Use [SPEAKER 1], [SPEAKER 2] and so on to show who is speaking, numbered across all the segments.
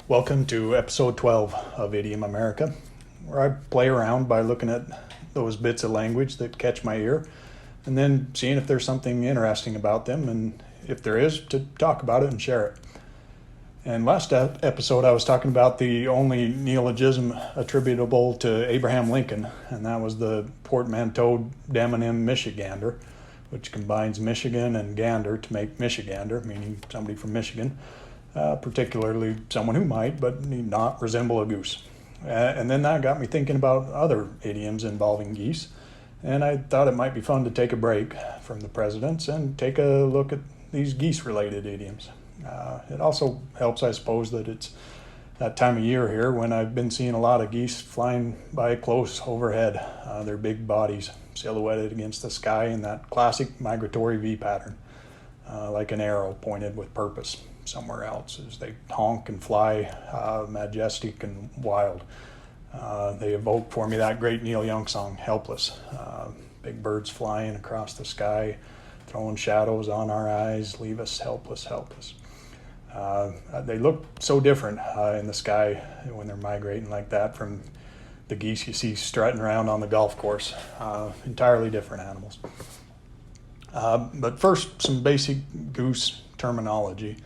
[SPEAKER 1] Welcome to episode 12 of Idiom America, where I play around by looking at those bits of language that catch my ear and then seeing if there's something interesting about them, and if there is, to talk about it and share it. And last episode, I was talking about the only neologism attributable to Abraham Lincoln, and that was the portmanteau demonym Michigander, which combines Michigan and gander to make Michigander, meaning somebody from Michigan. Particularly someone who might, but need not resemble a goose. And then that got me thinking about other idioms involving geese, and I thought it might be fun to take a break from the presidents and take a look at these geese-related idioms. It also helps, I suppose, that it's that time of year here when I've been seeing a lot of geese flying by close overhead, their big bodies silhouetted against the sky in that classic migratory V pattern, like an arrow pointed with purpose somewhere else as they honk and fly, majestic and wild. They evoke for me that great Neil Young song, Helpless. Big birds flying across the sky, throwing shadows on our eyes, leave us helpless, helpless. They look so different in the sky when they're migrating like that from the geese you see strutting around on the golf course. Entirely different animals. But first, some basic goose terminology.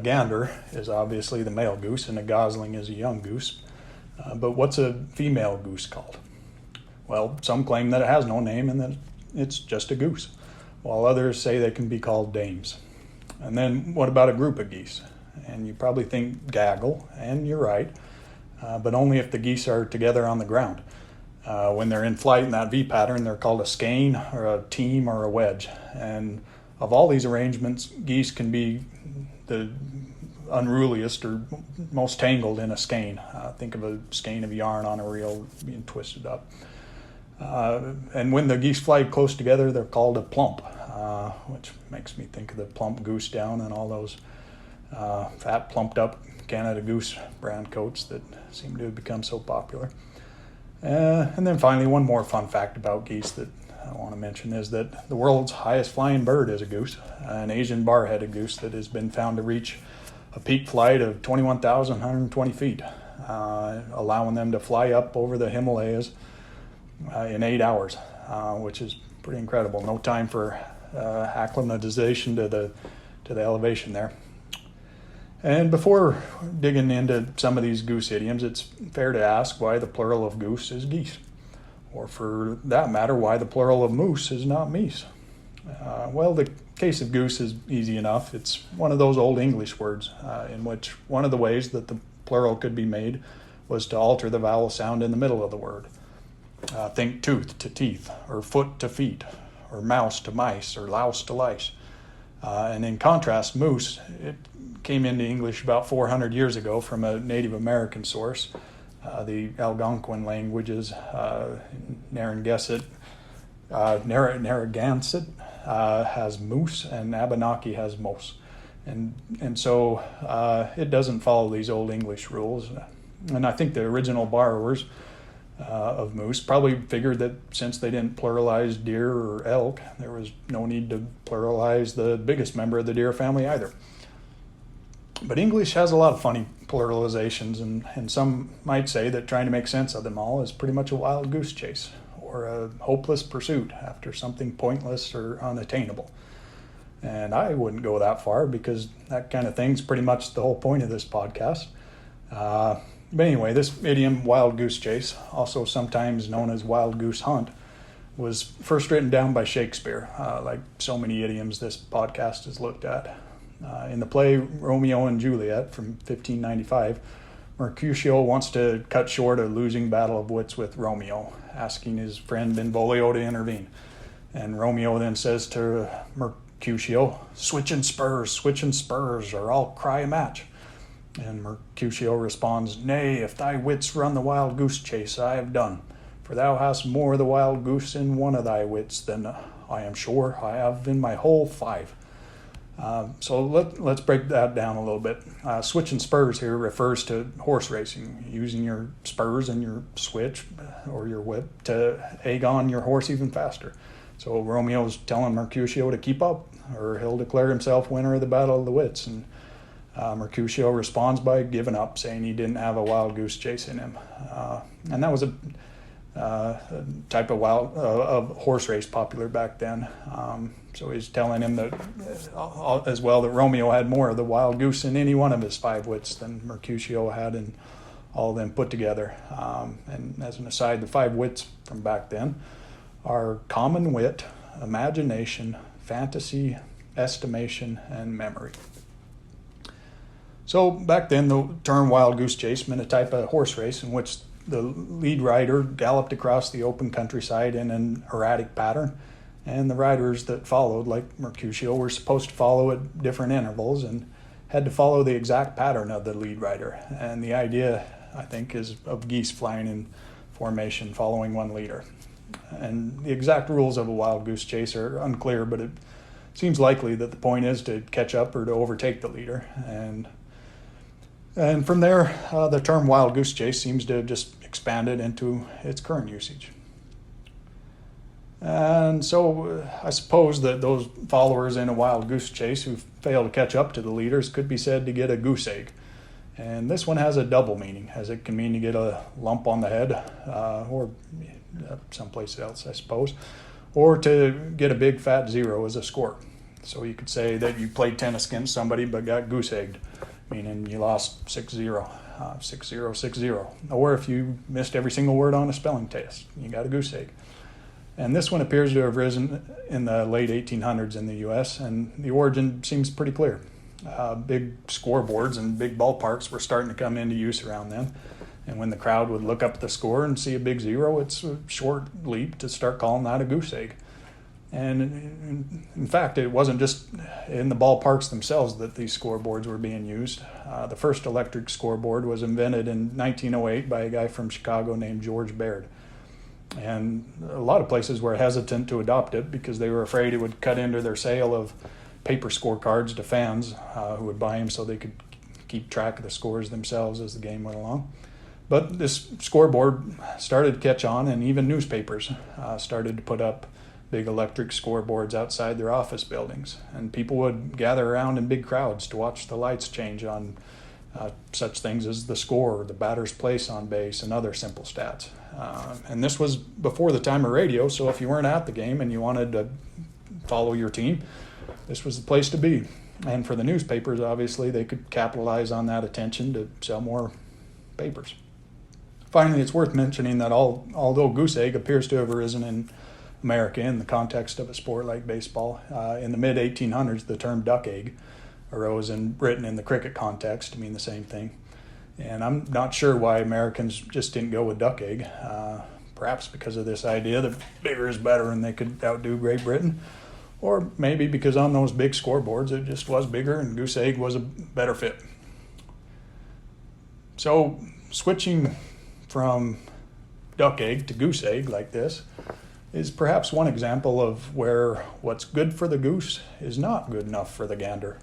[SPEAKER 1] Gander is obviously the male goose, and a gosling is a young goose. But what's a female goose called? Well, some claim that it has no name and that it's just a goose, while others say they can be called dames. And then what about a group of geese? And you probably think gaggle, and you're right, but only if the geese are together on the ground. When they're in flight in that V pattern, they're called a skein or a team or a wedge. And of all these arrangements, geese can be the unruliest or most tangled in a skein. Think of a skein of yarn on a reel being twisted up. And when the geese fly close together, they're called a plump, which makes me think of the plump goose down and all those fat, plumped up Canada Goose brand coats that seem to have become so popular. And then finally, one more fun fact about geese that I want to mention is that the world's highest flying bird is a goose, an Asian bar-headed goose that has been found to reach a peak flight of 21,120 feet, allowing them to fly up over the Himalayas in 8 hours, which is pretty incredible. No time for acclimatization to the elevation there. And before digging into some of these goose idioms, it's fair to ask why the plural of goose is geese. Or for that matter, why the plural of moose is not meese. Well, the case of goose is easy enough. It's one of those old English words in which one of the ways that the plural could be made was to alter the vowel sound in the middle of the word. Think tooth to teeth, or foot to feet, or mouse to mice, or louse to lice. And in contrast, moose, it came into English about 400 years ago from a Native American source. The Algonquin languages, Narragansett has moose, and Abenaki has mose. And so it doesn't follow these old English rules. And I think the original borrowers of moose probably figured that since they didn't pluralize deer or elk, there was no need to pluralize the biggest member of the deer family either. But English has a lot of funny pluralizations, and some might say that trying to make sense of them all is pretty much a wild goose chase, or a hopeless pursuit after something pointless or unattainable. And I wouldn't go that far, because that kind of thing's pretty much the whole point of this podcast. But anyway, this idiom, wild goose chase, also sometimes known as wild goose hunt, was first written down by Shakespeare, like so many idioms this podcast has looked at. In the play Romeo and Juliet from 1595, Mercutio wants to cut short a losing battle of wits with Romeo, asking his friend Benvolio to intervene. And Romeo then says to Mercutio, switching spurs, or I'll cry a match. And Mercutio responds, nay, if thy wits run the wild goose chase, I have done. For thou hast more the wild goose in one of thy wits than I am sure I have in my whole 5. So let's break that down a little bit. Switching spurs here refers to horse racing, using your spurs and your switch or your whip to egg on your horse even faster. So Romeo's telling Mercutio to keep up, or he'll declare himself winner of the Battle of the Wits. And Mercutio responds by giving up, saying he didn't have a wild goose chase in him. And that was a type of horse race popular back then. So he's telling him that as well that Romeo had more of the wild goose in any one of his 5 wits than Mercutio had in all of them put together. And as an aside, the 5 wits from back then are common wit, imagination, fantasy, estimation, and memory. So back then, the term wild goose chase meant a type of horse race in which the lead rider galloped across the open countryside in an erratic pattern, and the riders that followed, like Mercutio, were supposed to follow at different intervals and had to follow the exact pattern of the lead rider. And the idea, I think, is of geese flying in formation following one leader. And the exact rules of a wild goose chase are unclear, but it seems likely that the point is to catch up or to overtake the leader. And from there, the term wild goose chase seems to have just expanded into its current usage. And so I suppose that those followers in a wild goose chase who fail to catch up to the leaders could be said to get a goose egg. And this one has a double meaning, as it can mean to get a lump on the head, or someplace else, I suppose, or to get a big fat 0 as a score. So you could say that you played tennis against somebody but got goose egged, meaning you lost 6-0, 6-0, 6-0. Or if you missed every single word on a spelling test, you got a goose egg. And this one appears to have risen in the late 1800s in the U.S., and the origin seems pretty clear. Big scoreboards and big ballparks were starting to come into use around then. And when the crowd would look up at the score and see a big 0, it's a short leap to start calling that a goose egg. And in fact, it wasn't just in the ballparks themselves that these scoreboards were being used. The first electric scoreboard was invented in 1908 by a guy from Chicago named George Baird. And a lot of places were hesitant to adopt it because they were afraid it would cut into their sale of paper scorecards to fans who would buy them so they could keep track of the scores themselves as the game went along. But this scoreboard started to catch on, and even newspapers started to put up big electric scoreboards outside their office buildings. And people would gather around in big crowds to watch the lights change on such things as the score, the batter's place on base, and other simple stats. And this was before the time of radio, so if you weren't at the game and you wanted to follow your team, this was the place to be. And for the newspapers, obviously, they could capitalize on that attention to sell more papers. Finally, it's worth mentioning that although goose egg appears to have arisen in America in the context of a sport like baseball, in the mid-1800s, the term duck egg arose in Britain in the cricket context to mean the same thing. And I'm not sure why Americans just didn't go with duck egg, perhaps because of this idea that bigger is better and they could outdo Great Britain, or maybe because on those big scoreboards it just was bigger and goose egg was a better fit. So switching from duck egg to goose egg like this is perhaps one example of where what's good for the goose is not good enough for the gander.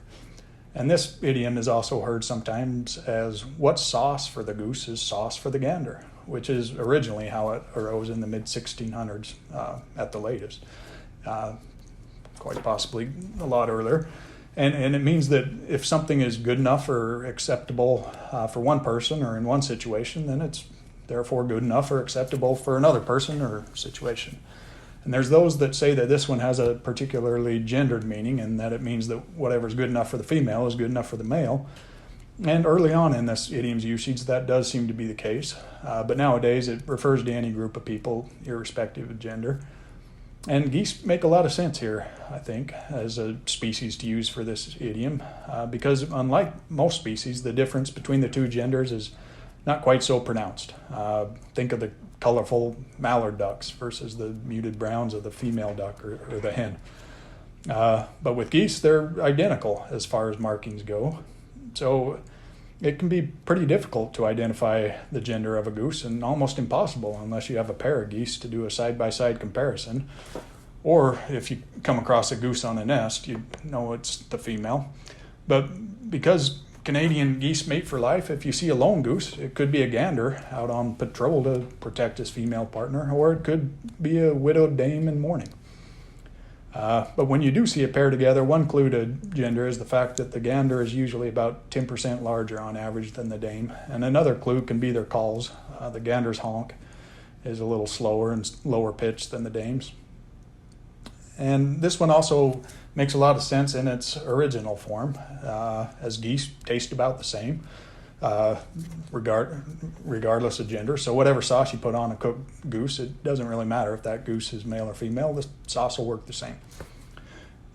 [SPEAKER 1] And this idiom is also heard sometimes as what's sauce for the goose is sauce for the gander, which is originally how it arose in the mid-1600s at the latest, quite possibly a lot earlier. And it means that if something is good enough or acceptable for one person or in one situation, then it's therefore good enough or acceptable for another person or situation. And there's those that say that this one has a particularly gendered meaning and that it means that whatever's good enough for the female is good enough for the male. And early on in this idiom's usage, that does seem to be the case. But nowadays, it refers to any group of people, irrespective of gender. And geese make a lot of sense here, I think, as a species to use for this idiom, because unlike most species, the difference between the two genders is not quite so pronounced. Think of the colorful mallard ducks versus the muted browns of the female duck or the hen. But with geese, they're identical as far as markings go. So it can be pretty difficult to identify the gender of a goose and almost impossible unless you have a pair of geese to do a side-by-side comparison. Or if you come across a goose on a nest, you know it's the female. But because Canadian geese mate for life, if you see a lone goose, it could be a gander out on patrol to protect his female partner, or it could be a widowed dame in mourning. But when you do see a pair together, one clue to gender is the fact that the gander is usually about 10% larger on average than the dame. And another clue can be their calls. The gander's honk is a little slower and lower pitched than the dame's. And this one also makes a lot of sense in its original form, as geese taste about the same, regardless of gender. So whatever sauce you put on a cooked goose, it doesn't really matter if that goose is male or female. The sauce will work the same.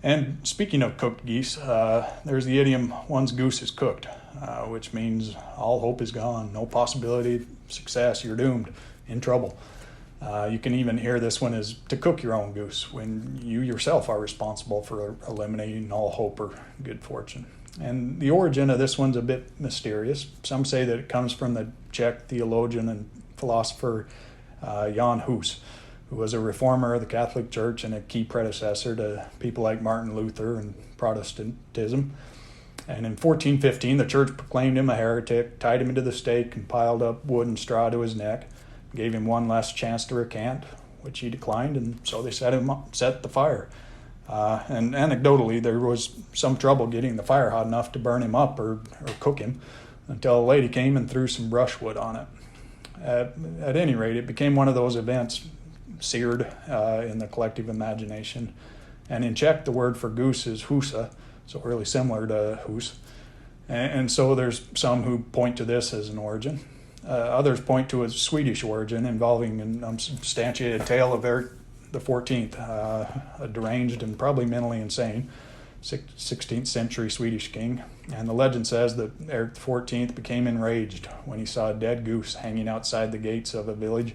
[SPEAKER 1] And speaking of cooked geese, there's the idiom, one's goose is cooked, which means all hope is gone, no possibility of success, you're doomed, in trouble. You can even hear this one as to cook your own goose when you yourself are responsible for eliminating all hope or good fortune. And the origin of this one's a bit mysterious. Some say that it comes from the Czech theologian and philosopher Jan Hus, who was a reformer of the Catholic Church and a key predecessor to people like Martin Luther and Protestantism. And in 1415, the church proclaimed him a heretic, tied him into the stake, and piled up wood and straw to his neck, gave him one last chance to recant, which he declined, and so they set the fire. And anecdotally, there was some trouble getting the fire hot enough to burn him up or cook him, until a lady came and threw some brushwood on it. At any rate, it became one of those events seared in the collective imagination. And in Czech, the word for goose is husa, so really similar to hus. And so there's some who point to this as an origin. Others point to a Swedish origin involving an unsubstantiated tale of Eric the 14th, a deranged and probably mentally insane 16th century Swedish king. And the legend says that Eric the 14th became enraged when he saw a dead goose hanging outside the gates of a village,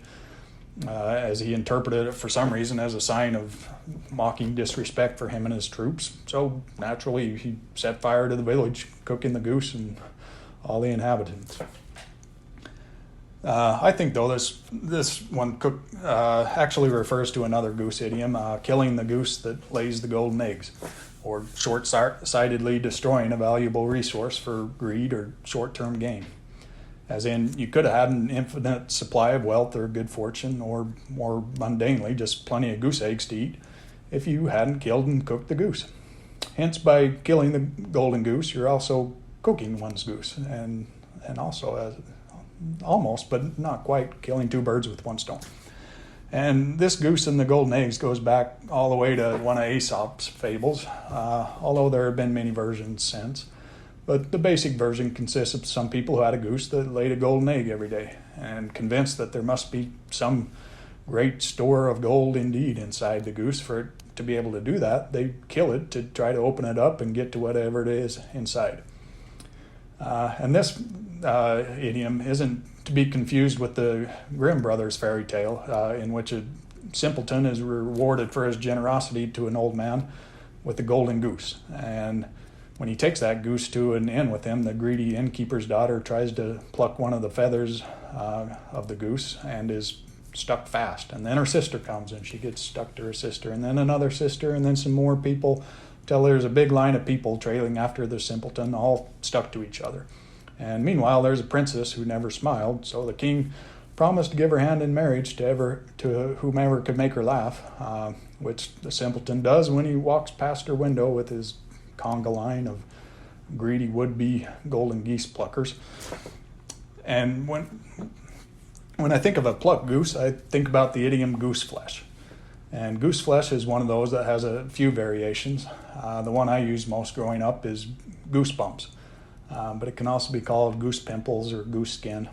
[SPEAKER 1] as he interpreted it for some reason as a sign of mocking disrespect for him and his troops. So naturally he set fire to the village, cooking the goose and all the inhabitants. I think, though, this one actually refers to another goose idiom, killing the goose that lays the golden eggs, or short-sightedly destroying a valuable resource for greed or short-term gain. As in, you could have had an infinite supply of wealth or good fortune, or more mundanely, just plenty of goose eggs to eat, if you hadn't killed and cooked the goose. Hence, by killing the golden goose, you're also cooking one's goose, and also almost, but not quite, killing two birds with one stone. And this goose and the golden eggs goes back all the way to one of Aesop's fables, although there have been many versions since. But the basic version consists of some people who had a goose that laid a golden egg every day, and convinced that there must be some great store of gold indeed inside the goose. For it to be able to do that, they kill it to try to open it up and get to whatever it is inside. And this idiom isn't to be confused with the Grimm brothers fairy tale, in which a simpleton is rewarded for his generosity to an old man with a golden goose. And when he takes that goose to an inn with him, the greedy innkeeper's daughter tries to pluck one of the feathers of the goose and is stuck fast. And then her sister comes and she gets stuck to her sister, and then another sister, and then some more people, till there's a big line of people trailing after the simpleton, all stuck to each other. And meanwhile, there's a princess who never smiled, so the king promised to give her hand in marriage to whomever could make her laugh, which the simpleton does when he walks past her window with his conga line of greedy would-be golden geese pluckers. And when I think of a plucked goose, I think about the idiom goose flesh. And goose flesh is one of those that has a few variations. The one I used most growing up is Goosebumps, but it can also be called goose pimples or goose skin.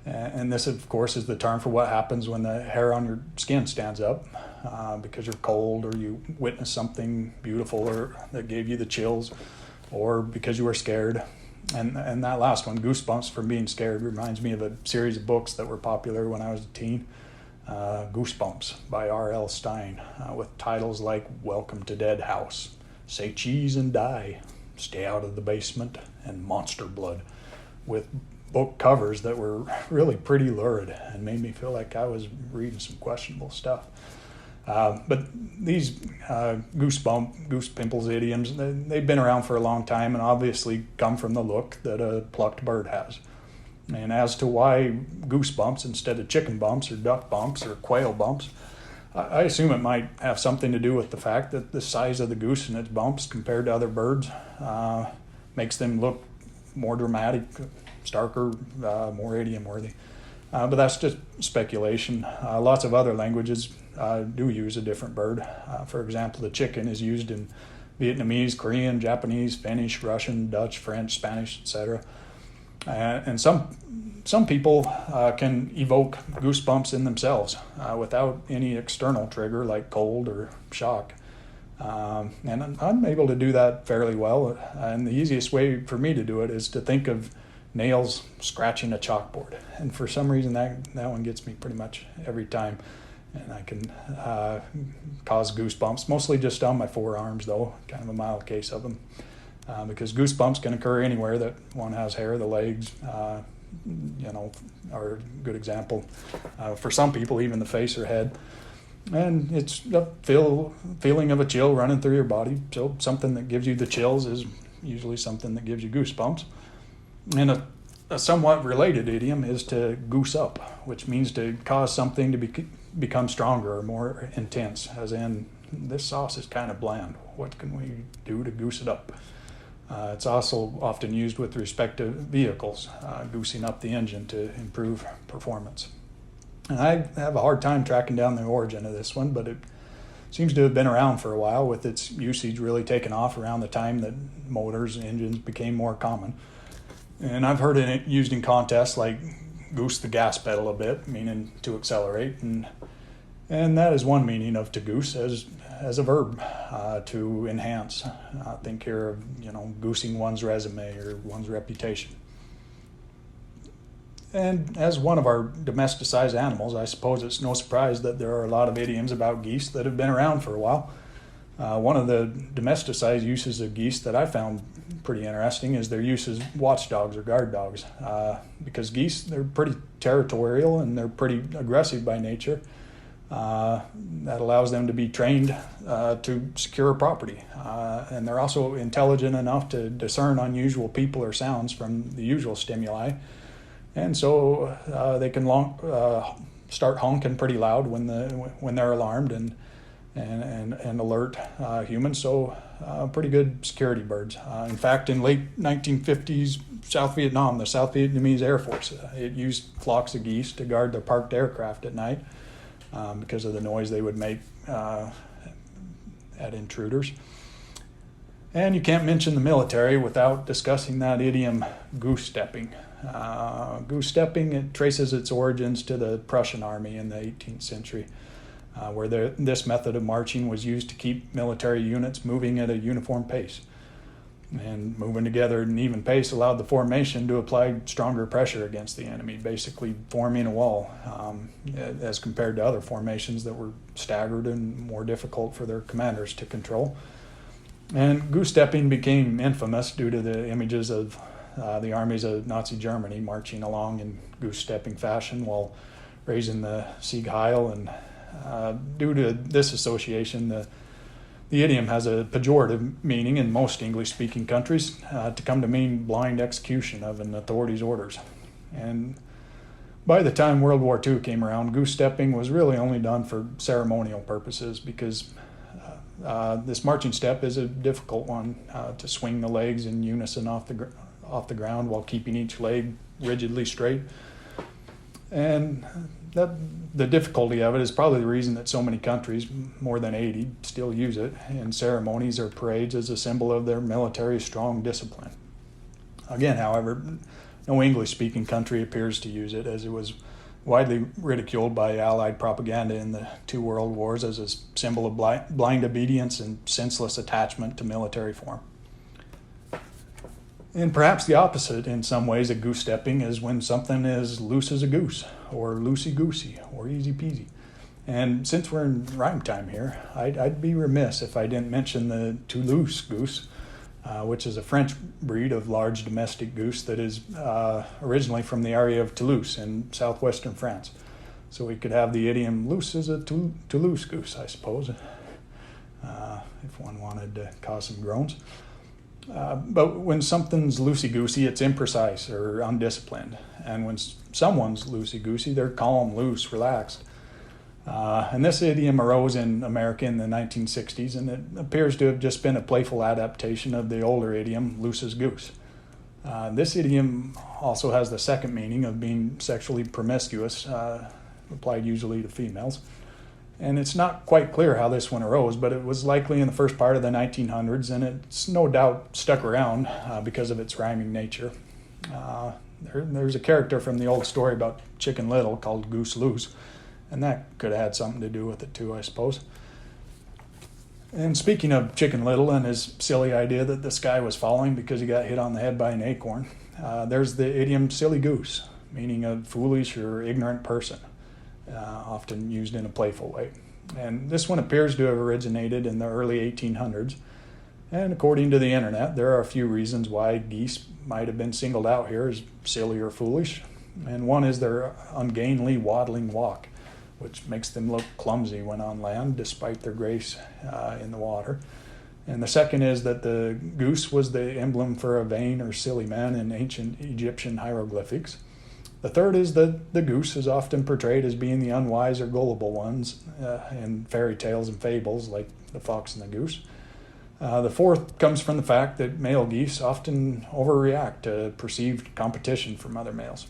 [SPEAKER 1] And this, of course, is the term for what happens when the hair on your skin stands up because you're cold, or you witness something beautiful or that gave you the chills, or because you were scared. And that last one, Goosebumps from being scared, reminds me of a series of books that were popular when I was a teen. Goosebumps by R.L. Stein, with titles like Welcome to Dead House, Say Cheese and Die, Stay Out of the Basement, and Monster Blood, with book covers that were really pretty lurid and made me feel like I was reading some questionable stuff. But these goose pimples idioms, they've been around for a long time and obviously come from the look that a plucked bird has. And as to why goosebumps instead of chicken bumps or duck bumps or quail bumps, I assume it might have something to do with the fact that the size of the goose and its bumps compared to other birds makes them look more dramatic, starker, more idiom-worthy. But that's just speculation. Lots of other languages do use a different bird. For example, the chicken is used in Vietnamese, Korean, Japanese, Finnish, Russian, Dutch, French, Spanish, etc. And some people can evoke goosebumps in themselves without any external trigger like cold or shock. And I'm able to do that fairly well. And the easiest way for me to do it is to think of nails scratching a chalkboard. And for some reason, that one gets me pretty much every time. And I can cause goosebumps, mostly just on my forearms, though, kind of a mild case of them. Because goosebumps can occur anywhere that one has hair. The legs, are a good example. For some people, even the face or head. And it's a feeling of a chill running through your body. So something that gives you the chills is usually something that gives you goosebumps. And a somewhat related idiom is to goose up, which means to cause something to become stronger or more intense, as in, this sauce is kind of bland. What can we do to goose it up? It's also often used with respect to vehicles, goosing up the engine to improve performance. And I have a hard time tracking down the origin of this one, but it seems to have been around for a while, with its usage really taking off around the time that motors and engines became more common. And I've heard it used in contests like goose the gas pedal a bit, meaning to accelerate, and that is one meaning of to goose as a verb, to enhance. Think here of goosing one's resume or one's reputation. And as one of our domesticized animals, I suppose it's no surprise that there are a lot of idioms about geese that have been around for a while. One of the domesticized uses of geese that I found pretty interesting is their use as watchdogs or guard dogs. Because geese, they're pretty territorial and they're pretty aggressive by nature. That allows them to be trained to secure property. And they're also intelligent enough to discern unusual people or sounds from the usual stimuli. And so they can start honking pretty loud when they're alarmed and alert humans. So pretty good security birds. In fact, in late 1950s, South Vietnam, the South Vietnamese Air Force, it used flocks of geese to guard their parked aircraft at night because of the noise they would make at intruders. And you can't mention the military without discussing that idiom, goose-stepping. Goose-stepping, it traces its origins to the Prussian army in the 18th century, where this method of marching was used to keep military units moving at a uniform pace. And moving together at an even pace allowed the formation to apply stronger pressure against the enemy, basically forming a wall, as compared to other formations that were staggered and more difficult for their commanders to control. And goose-stepping became infamous due to the images of the armies of Nazi Germany marching along in goose-stepping fashion while raising the Sieg Heil. And due to this association, the idiom has a pejorative meaning in most English-speaking countries to come to mean blind execution of an authority's orders. And by the time World War II came around, goose-stepping was really only done for ceremonial purposes because this marching step is a difficult one to swing the legs in unison off the ground while keeping each leg rigidly straight. And the difficulty of it is probably the reason that so many countries, more than 80, still use it in ceremonies or parades as a symbol of their military strong discipline. Again, however, no English-speaking country appears to use it, as it was widely ridiculed by Allied propaganda in the two world wars as a symbol of blind obedience and senseless attachment to military form. And perhaps the opposite in some ways of goose-stepping is when something is loose as a goose, or loosey-goosey, or easy-peasy. And since we're in rhyme time here, I'd be remiss if I didn't mention the Toulouse goose, which is a French breed of large domestic goose that is originally from the area of Toulouse in southwestern France. So we could have the idiom loose as a Toulouse goose, I suppose, if one wanted to cause some groans. But when something's loosey-goosey, it's imprecise or undisciplined. And when someone's loosey-goosey, they're calm, loose, relaxed. And this idiom arose in America in the 1960s, and it appears to have just been a playful adaptation of the older idiom, loose as goose. This idiom also has the second meaning of being sexually promiscuous, applied usually to females. And it's not quite clear how this one arose, but it was likely in the first part of the 1900s, and it's no doubt stuck around because of its rhyming nature. There's a character from the old story about Chicken Little called Goose Loose, and that could have had something to do with it too, I suppose. And speaking of Chicken Little and his silly idea that the sky was falling because he got hit on the head by an acorn, there's the idiom silly goose, meaning a foolish or ignorant person, often used in a playful way. And this one appears to have originated in the early 1800s. And according to the internet, there are a few reasons why geese might have been singled out here as silly or foolish. And one is their ungainly waddling walk, which makes them look clumsy when on land, despite their grace in the water. And the second is that the goose was the emblem for a vain or silly man in ancient Egyptian hieroglyphics. The third is that the goose is often portrayed as being the unwise or gullible ones in fairy tales and fables like the fox and the goose. The fourth comes from the fact that male geese often overreact to perceived competition from other males.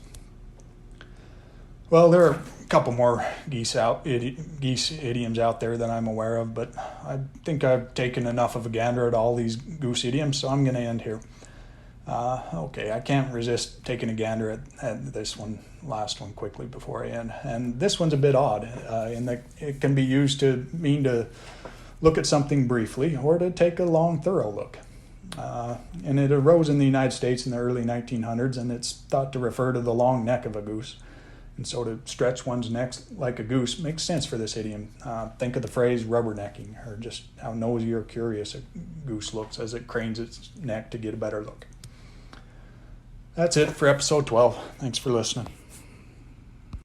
[SPEAKER 1] Well, there are a couple more geese idioms out there that I'm aware of, but I think I've taken enough of a gander at all these goose idioms, so I'm going to end here. Okay, I can't resist taking a gander at this last one quickly before I end. And this one's a bit odd in that it can be used to mean to look at something briefly or to take a long, thorough look. And it arose in the United States in the early 1900s, and it's thought to refer to the long neck of a goose. And so to stretch one's neck like a goose makes sense for this idiom. Think of the phrase rubbernecking, or just how nosy or curious a goose looks as it cranes its neck to get a better look. That's it for episode 12. Thanks for listening.